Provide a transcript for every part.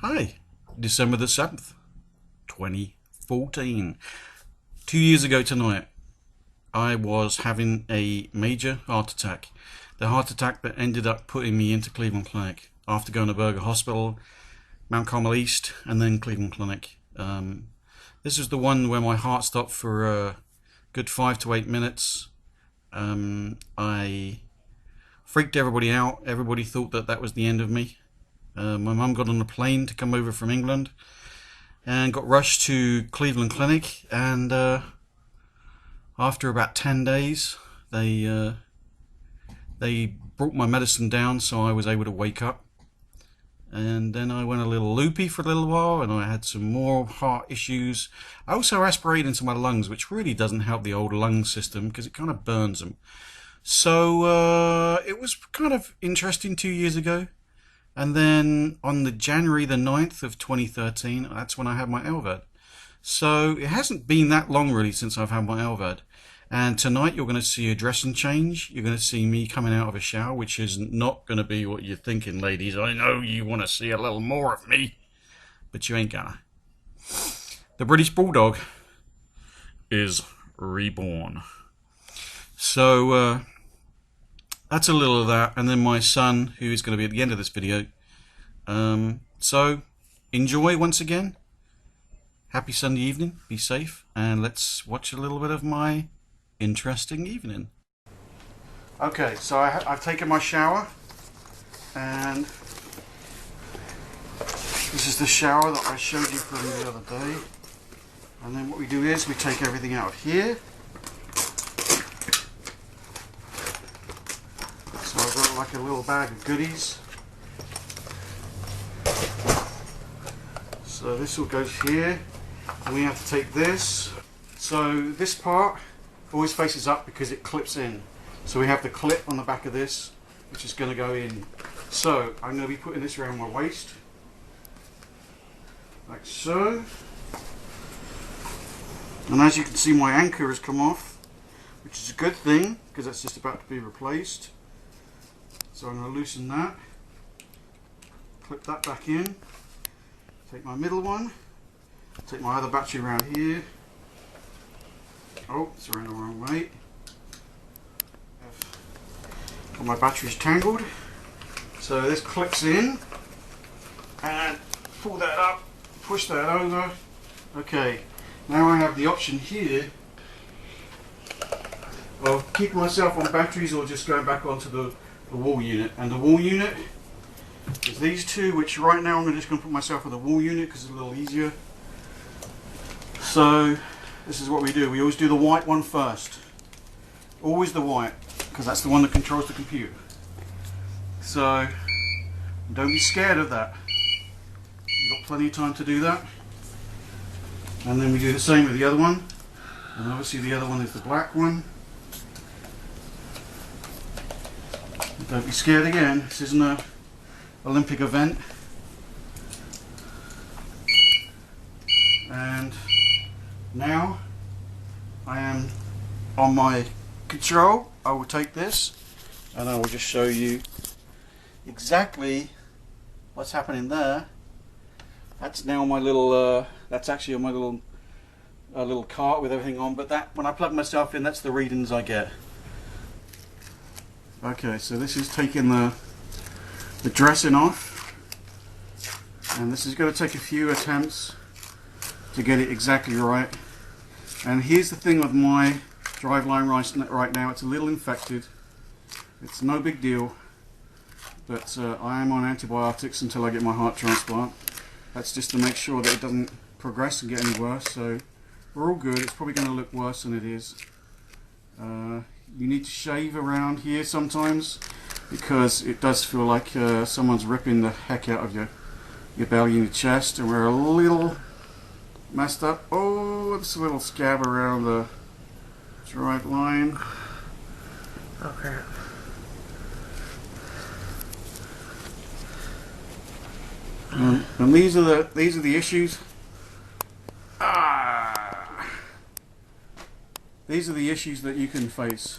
Hi, December the 7th, 2014. 2 years ago tonight, I was having a major heart attack. The heart attack that ended up putting me into Cleveland Clinic after going to Berger Hospital, Mount Carmel East, and then Cleveland Clinic. This was the one where my heart stopped for a good 5 to 8 minutes. I freaked everybody out. Everybody thought that that was the end of me. My mum got on a plane to come over from England and got rushed to Cleveland Clinic, and after about 10 days they brought my medicine down so I was able to wake up. And then I went a little loopy for a little while, and I had some more heart issues. I also aspirated into my lungs, which really doesn't help the old lung system because it kind of burns them. So it was kind of interesting 2 years ago. And then on the January the 9th of 2013, that's when I had my LVAD. So it hasn't been that long really since I've had my LVAD. And tonight you're going to see a dressing change. You're going to see me coming out of a shower, which is not going to be what you're thinking, ladies. I know you want to see a little more of me, but you ain't gonna. The British Bulldog is reborn. So that's a little of that, and then my son, who is going to be at the end of this video. So enjoy once again. Happy Sunday evening, be safe, and let's watch a little bit of my interesting evening. Okay, so I've taken my shower, and this is the shower that I showed you from the other day. And then what we do is we take everything out of here. So I've got like a little bag of goodies. So this all goes here, and we have to take this. So this part always faces up because it clips in. So we have the clip on the back of this, which is going to go in. So I'm going to be putting this around my waist, like so. And as you can see, my anchor has come off, which is a good thing because that's just about to be replaced. So I'm going to loosen that, clip that back in, take my middle one, take my other battery around here. Oh, it's around the wrong way. Got my batteries tangled. So this clips in, and pull that up, push that over. Okay, now I have the option here of keeping myself on batteries or just going back onto the wall unit. And the wall unit is these two, which right now I'm just going to put myself on the wall unit because it's a little easier. So this is what we do. We always do the white one first. Always the white, because that's the one that controls the computer. So don't be scared of that. You've got plenty of time to do that. And then we do the same with the other one. And obviously the other one is the black one. Don't be scared again. This isn't an Olympic event. And now I am on my control. I will take this and I will just show you exactly what's happening there. That's now my little that's actually on my little cart with everything on, but that, when I plug myself in, that's the readings I get. Okay, so this is taking the dressing off, and this is going to take a few attempts to get it exactly right. And here's the thing with my driveline right now, it's a little infected. It's no big deal, but I am on antibiotics until I get my heart transplant. That's just to make sure that it doesn't progress and get any worse. So we're all good. It's probably going to look worse than it is. You need to shave around here sometimes because it does feel like someone's ripping the heck out of your belly and your chest, and we're a little messed up. Oh, it's a little scab around the drive line. Oh crap. And these are the issues. These are the issues that you can face.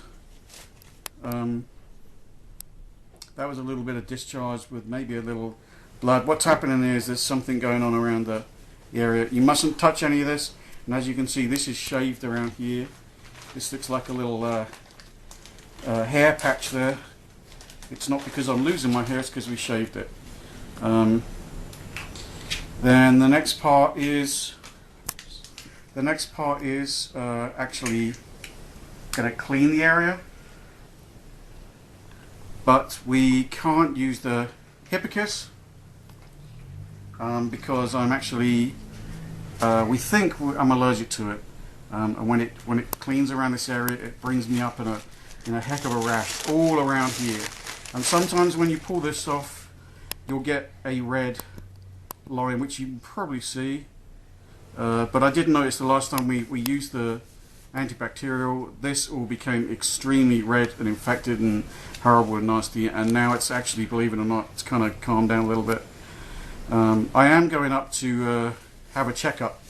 That was a little bit of discharge with maybe a little blood. What's happening is there's something going on around the area. You mustn't touch any of this. And as you can see, this is shaved around here. This looks like a little hair patch there. It's not because I'm losing my hair, it's because we shaved it. Then the next part is actually going to clean the area, but we can't use the Hippocus because I'm actually we think I'm allergic to it, and when it cleans around this area, it brings me up in a heck of a rash all around here. And sometimes when you pull this off, you'll get a red line, which you can probably see. But I did notice the last time we used the antibacterial, this all became extremely red and infected and horrible and nasty, and now it's actually, believe it or not, it's kind of calmed down a little bit. I am going up to have a checkup,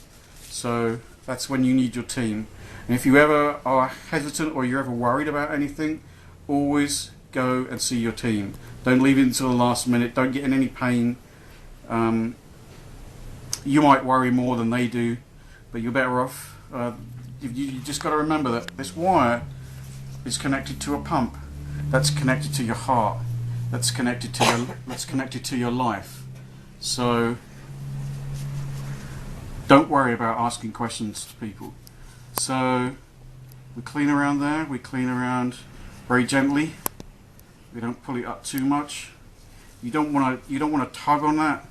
so that's when you need your team. And if you ever are hesitant or you're ever worried about anything, always go and see your team. Don't leave it until the last minute. Don't get in any pain. You might worry more than they do, but you're better off. You just got to remember that this wire is connected to a pump that's connected to your heart, that's connected to your life. So don't worry about asking questions to people. So we clean around there. We clean around very gently. We don't pull it up too much. You don't want to tug on that,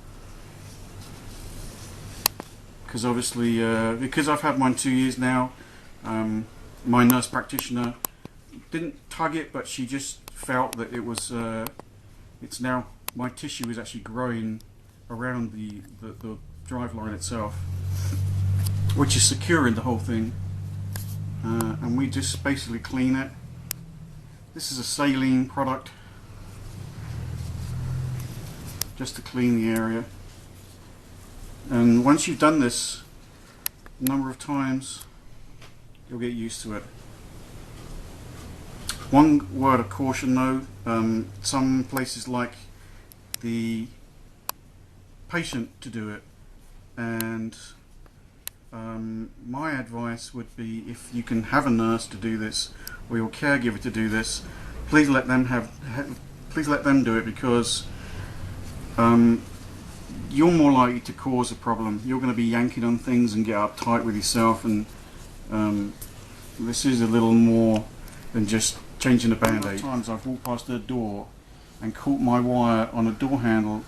because obviously, because I've had mine 2 years now, my nurse practitioner didn't tug it, but she just felt that it was, it's now, my tissue is actually growing around the drive line itself, which is securing the whole thing, and we just basically clean it. This is a saline product, just to clean the area. And once you've done this a number of times, you'll get used to it. One word of caution though, some places like the patient to do it, and my advice would be, if you can have a nurse to do this or your caregiver to do this, please let them do it, because you're more likely to cause a problem. You're going to be yanking on things and get uptight with yourself, and this is a little more than just changing a band-aid. Times I've walked past a door and caught my wire on a door handle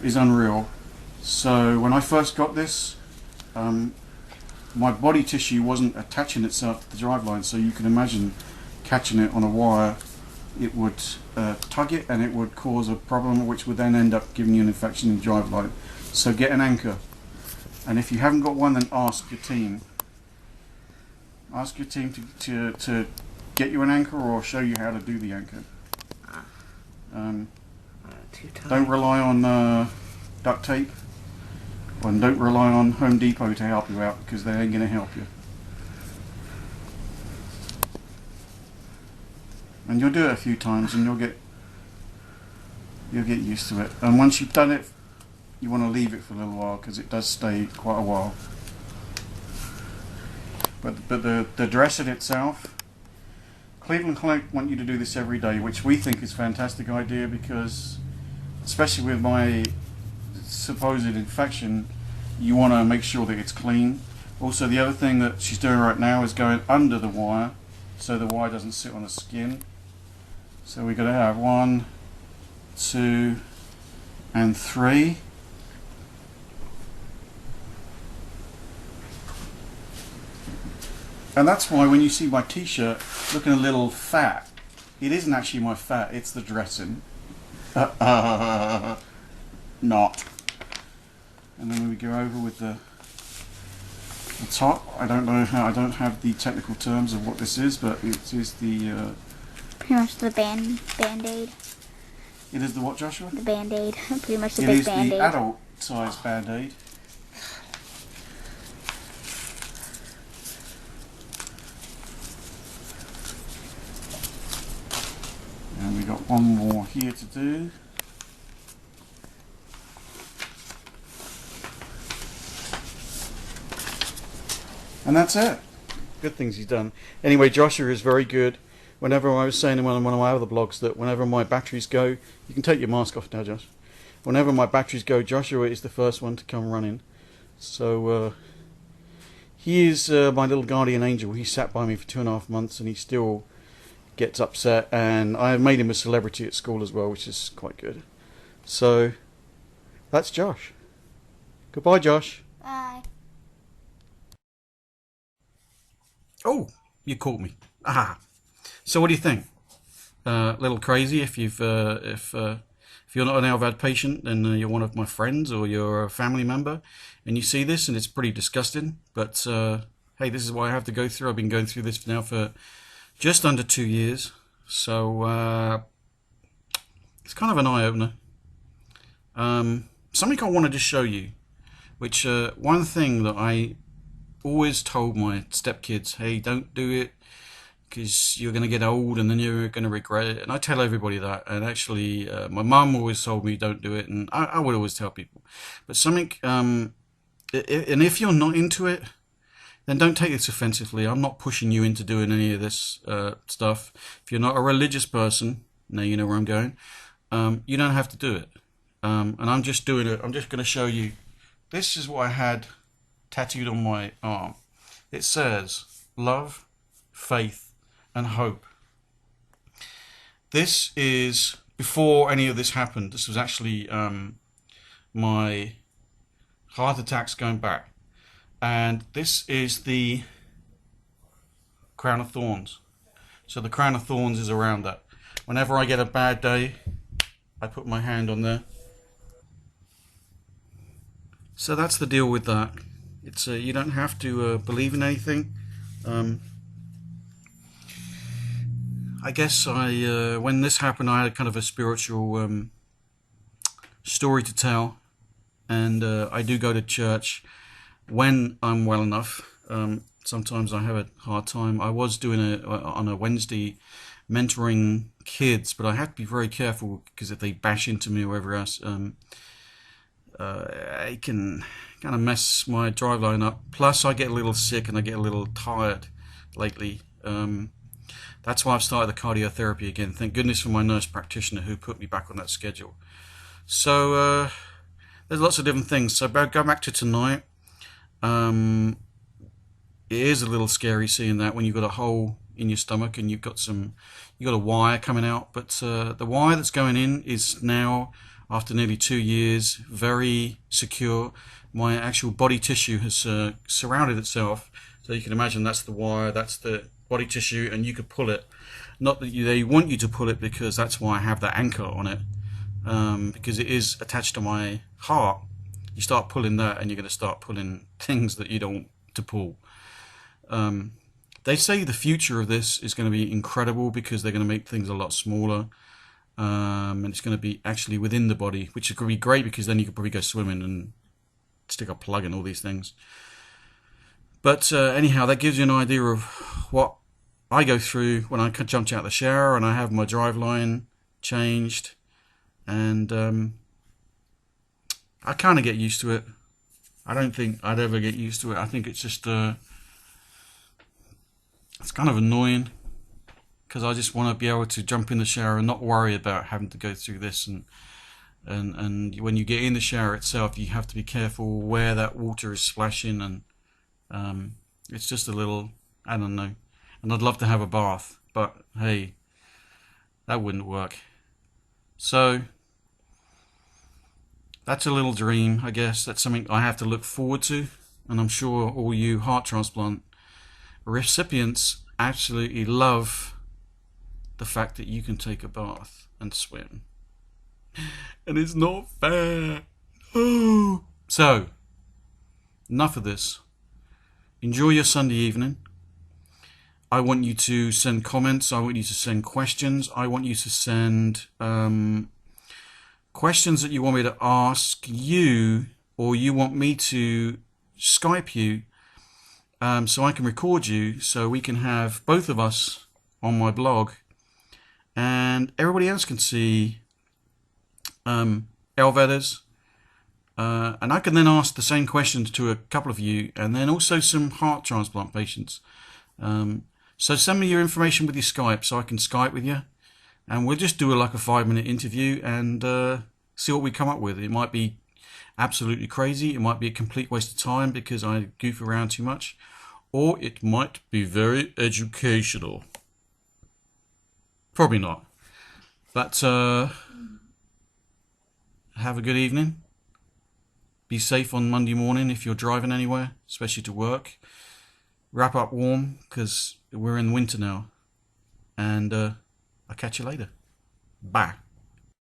is unreal. So when I first got this, my body tissue wasn't attaching itself to the drive line, so you can imagine catching it on a wire. It would tug it and it would cause a problem, which would then end up giving you an infection in the drive line. So get an anchor, and if you haven't got one, then ask your team. Ask your team to get you an anchor or show you how to do the anchor. Don't rely on duct tape, and don't rely on Home Depot to help you out, because they ain't going to help you. And you'll do it a few times and you'll get used to it. And once you've done it, you want to leave it for a little while, because it does stay quite a while. But the dressing itself, Cleveland Clinic want you to do this every day, which we think is a fantastic idea, because especially with my supposed infection, you want to make sure that it's clean. Also, the other thing that she's doing right now is going under the wire, so the wire doesn't sit on the skin. So we're going to have 1, 2, and 3. And that's why when you see my t-shirt looking a little fat, it isn't actually my fat, it's the dressing. Not. And then we go over with the top. I don't know how, I don't have the technical terms of what this is, but it is the Pretty much the band-aid. It is the what, Joshua? The band-aid. Pretty much the big band-aid. It is the adult size band-aid. And we got one more here to do. And that's it. Good things he's done. Anyway, Joshua is very good. Whenever I was saying in one of my other blogs that whenever my batteries go, you can take your mask off now, Josh. Whenever my batteries go, Joshua is the first one to come running. So he is my little guardian angel. He sat by me for 2.5 months, and he still gets upset. And I made him a celebrity at school as well, which is quite good. So that's Josh. Goodbye, Josh. Bye. Oh, you caught me. Ah. So what do you think? A little crazy if you've if you're not an LVAD patient, then you're one of my friends or you're a family member, and you see this and it's pretty disgusting. But hey, this is what I have to go through. I've been going through this now for just under 2 years, so it's kind of an eye opener. Something I wanted to show you, which one thing that I always told my stepkids, hey, don't do it because you're going to get old and then you're going to regret it. And I tell everybody that. And actually, my mum always told me don't do it, and I would always tell people. But something, and if you're not into it, then don't take this offensively. I'm not pushing you into doing any of this stuff. If you're not a religious person, now you know where I'm going, you don't have to do it. And I'm just doing it. I'm just going to show you. This is what I had tattooed on my arm. It says love, faith, and hope. This is before any of this happened. This was actually my heart attacks going back. And this is the crown of thorns. So the crown of thorns is around that. Whenever I get a bad day, I put my hand on there. So that's the deal with that. It's you don't have to believe in anything. I guess when this happened, I had kind of a spiritual story to tell, and I do go to church when I'm well enough. Sometimes I have a hard time. I was doing on a Wednesday mentoring kids, but I have to be very careful because if they bash into me or whatever else, it can kind of mess my driveline up. Plus, I get a little sick and I get a little tired lately. That's why I've started the cardiotherapy again. Thank goodness for my nurse practitioner who put me back on that schedule. So there's lots of different things. So go back to tonight. It is a little scary seeing that when you've got a hole in your stomach and you've got a wire coming out. But the wire that's going in is now, after nearly 2 years, very secure. My actual body tissue has surrounded itself. So you can imagine that's the wire, that's the body tissue, and you could pull it. Not that they want you to pull it, because that's why I have that anchor on it, because it is attached to my heart. You start pulling that and you're going to start pulling things that you don't want to pull. They say the future of this is going to be incredible because they're going to make things a lot smaller, and it's going to be actually within the body, which is going to be great because then you could probably go swimming and stick a plug in all these things. But anyhow, that gives you an idea of what I go through when I jumped out of the shower and I have my drive line changed, and I kind of get used to it. I don't think I'd ever get used to it. I think it's just it's kind of annoying because I just want to be able to jump in the shower and not worry about having to go through this. And when you get in the shower itself, you have to be careful where that water is splashing, and it's just a little, I don't know. And I'd love to have a bath, but hey, that wouldn't work. So that's a little dream, I guess. That's something I have to look forward to, and I'm sure all you heart transplant recipients absolutely love the fact that you can take a bath and swim. And it's not fair. Oh. So, enough of this. Enjoy your Sunday evening. I want you to send comments. I want you to send questions. I want you to send questions that you want me to ask you, or you want me to Skype you, so I can record you, so we can have both of us on my blog, and everybody else can see LVADers And I can then ask the same questions to a couple of you, and then also some heart transplant patients. So send me your information with your Skype so I can Skype with you, and we'll just do like a 5-minute interview and see what we come up with. It might be absolutely crazy, it might be a complete waste of time because I goof around too much, or it might be very educational. Probably not. But have a good evening. Be safe on Monday morning if you're driving anywhere, especially to work. Wrap up warm because we're in winter now. And I'll catch you later. Bye.